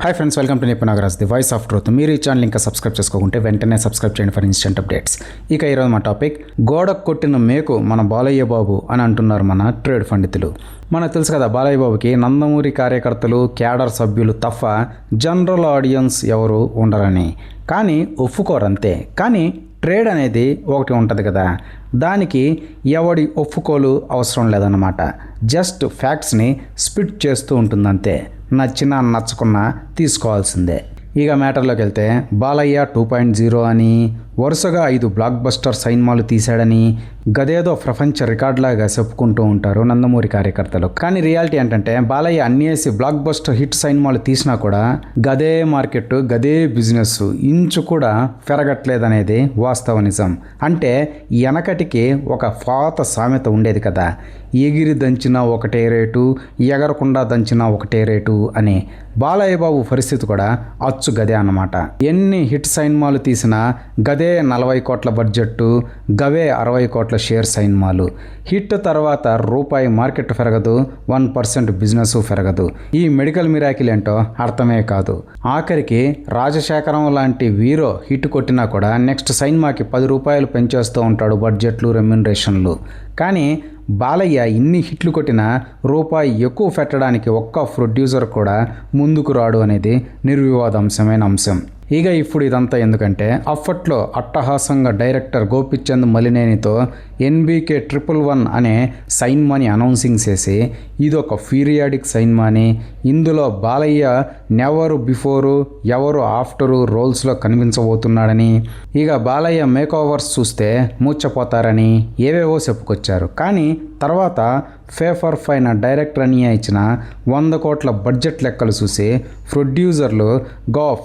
Hi friends, welcome to Nipunagaraj the voice of truth. మీరు ఈ channel ఇంకా సబ్స్క్రైబ్ చేసుకోకుంటే వెంటనే సబ్స్క్రైబ్ చేయండి ఫర్ ఇన్స్టెంట్ అప్డేట్స్. ఇక ఈరోజు మా టాపిక్, గోడకు కొట్టిన మేకు మన బాలయ్య బాబు అని అంటున్నారు మన ట్రేడ్ పండితులు. మనకు తెలుసు కదా, బాలయ్య బాబుకి నందమూరి కార్యకర్తలు, క్యాడర్ సభ్యులు తప్ప జనరల్ ఆడియన్స్ ఎవరు ఉండరని. కానీ ఒప్పుకోరంతే. కానీ ట్రేడ్ అనేది ఒకటి ఉంటుంది కదా, దానికి ఎవడి ఒప్పుకోలు అవసరం లేదన్నమాట. జస్ట్ ఫ్యాక్ట్స్ని స్పిట్ చేస్తూ ఉంటుందంతే. నచ్చినా నచ్చకున్నా తీసుకోవాల్సిందే. ఇక మ్యాటర్లోకి వెళ్తే, బాలయ్య 2.0 అని, వరుసగా 5 బ్లాక్ బస్టర్ సినిమాలు తీశాడని గదేదో ప్రపంచ రికార్డులాగా చెప్పుకుంటూ ఉంటారు నందమూరి కార్యకర్తలు. కానీ రియాలిటీ ఏంటంటే, బాలయ్య అన్నేసి బ్లాక్ బస్టర్ హిట్ సినిమాలు తీసినా కూడా గదే మార్కెట్, గదే బిజినెస్ ఇంచు కూడా పెరగట్లేదనేది వాస్తవ నిజం. అంటే వెనకటికి ఒక పాత సామెత ఉండేది కదా, ఎగిరి దంచినా ఒకటే రేటు, ఎగరకుండా దంచినా ఒకటే రేటు అని. బాలయ్య బాబు పరిస్థితి కూడా అచ్చు గదే అన్నమాట. ఎన్ని హిట్ సినిమాలు తీసినా గదే 40 కోట్ల బడ్జెట్, గవే 60 కోట్ల షేర్ సినిమాలు. హిట్ తర్వాత రూపాయి మార్కెట్ పెరగదు, 1% బిజినెస్ పెరగదు. ఈ మెడికల్ మిరాకిల్ ఏంటో అర్థమే కాదు. ఆఖరికి రాజశేఖరం లాంటి వీరో హిట్ కొట్టినా కూడా నెక్స్ట్ సినిమాకి 10 రూపాయలు పెంచేస్తూ ఉంటాడు బడ్జెట్లు, రెమ్యునరేషన్లు. కానీ బాలయ్య ఇన్ని హిట్లు కొట్టినా రూపాయి ఎక్కువ పెట్టడానికి ఒక్క ప్రొడ్యూసర్ కూడా ముందుకు రాడు అనేది నిర్వివాదాంశమైన అంశం. ఇక ఇప్పుడు ఇదంతా ఎందుకంటే, అప్పట్లో అట్టహాసంగా డైరెక్టర్ గోపిచంద్ మలినేనితో NBK 111 అనే సినిమాని అనౌన్సింగ్ చేసి, ఇదొక పీరియాడిక్ సినిమాని, ఇందులో బాలయ్య నెవరు బిఫోరు ఎవరు ఆఫ్టరు రోల్స్లో కనిపించబోతున్నాడని, ఇక బాలయ్య మేక్ ఓవర్స్ చూస్తే మూర్చపోతారని ఏవేవో చెప్పుకొచ్చారు. కానీ తర్వాత పేపర్ పైన డైరెక్టర్ అని ఇచ్చిన 100 కోట్ల బడ్జెట్ లెక్కలు చూసి ప్రొడ్యూసర్లు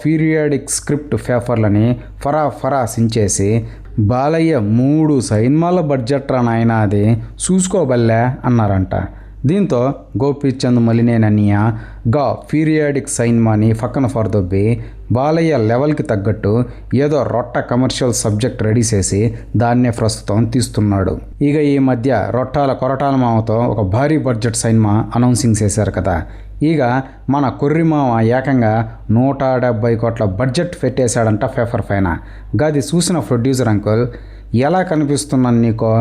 పీరియాడిక్ స్క్రిప్ట్ పేపర్లని ఫరా సించేసి, బాలయ్య 3 సినిమాల బడ్జెట్ రా నాయనా అది చూసుకోబల్లే అన్నారంట. దీంతో గోపీచంద్ మలినేనన్నయ్య పీరియాడిక్ సినిమాని పక్కన ఫర్దొబ్బి బాలయ్య లెవెల్కి తగ్గట్టు ఏదో రొట్ట కమర్షియల్ సబ్జెక్ట్ రెడీ చేసి దాన్నే ప్రస్తుతం తీస్తున్నాడు. ఇక ఈ మధ్య రొట్టాల కొరటాల మామతో ఒక భారీ బడ్జెట్ సినిమా అనౌన్సింగ్ చేశారు కదా. ఇక మన కొర్రిమామ ఏకంగా 170 కోట్ల బడ్జెట్ పెట్టేశాడంట పేపర్ పైన. గది చూసిన ప్రొడ్యూసర్ అంకుల్, ఎలా కనిపిస్తున్నాను నీకో,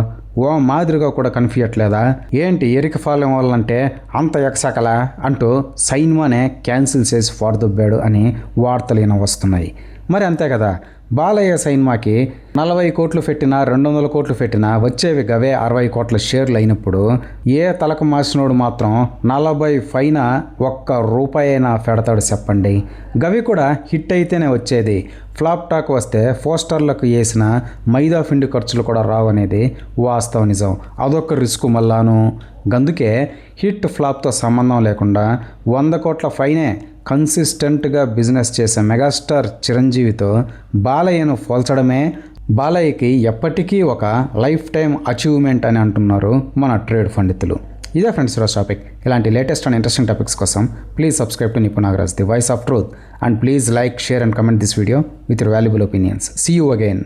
ఓ మాదిరిగా కూడా కనిపించట్లేదా ఏంటి, ఎరిక ఫాలం వాళ్ళంటే అంత ఎక్సకలా అంటూ సినిమానే క్యాన్సిల్ చేసి ఫార్దొబ్బాడు అని వార్తలు వస్తున్నాయి. మరి అంతే కదా, బాలయ్య సినిమాకి 40 కోట్లు పెట్టినా 200 కోట్లు పెట్టినా వచ్చేవి గవే 60 కోట్ల షేర్లు అయినప్పుడు, ఏ తలకు మాసినోడు మాత్రం 40 పైన ఒక్క రూపాయి అయినా పెడతాడు చెప్పండి. గవి కూడా హిట్ అయితేనే వచ్చేది. ఫ్లాప్ టాక్ వస్తే పోస్టర్లకు వేసిన మైదా పిండి ఖర్చులు కూడా రావనేది వాస్తవ నిజం. అదొక రిస్క్ మళ్ళాను. గందుకే హిట్ ఫ్లాప్తో సంబంధం లేకుండా 100 కోట్ల పైనే కన్సిస్టెంట్గా బిజినెస్ చేసే మెగాస్టార్ చిరంజీవితో బాలయ్యను పోల్చడమే బాలయ్యకి ఎప్పటికీ ఒక లైఫ్ టైం అచీవ్మెంట్ అని అంటున్నారు మన ట్రేడ్ పండితులు. ఇదే ఫ్రెండ్స్ ఈరోజు టాపిక్. ఇలాంటి లేటెస్ట్ అండ్ ఇంట్రెస్టింగ్ టాపిక్స్ కోసం please subscribe to Nipunagaraj the voice of truth, and please like, share and comment this video with your valuable opinions. See you again.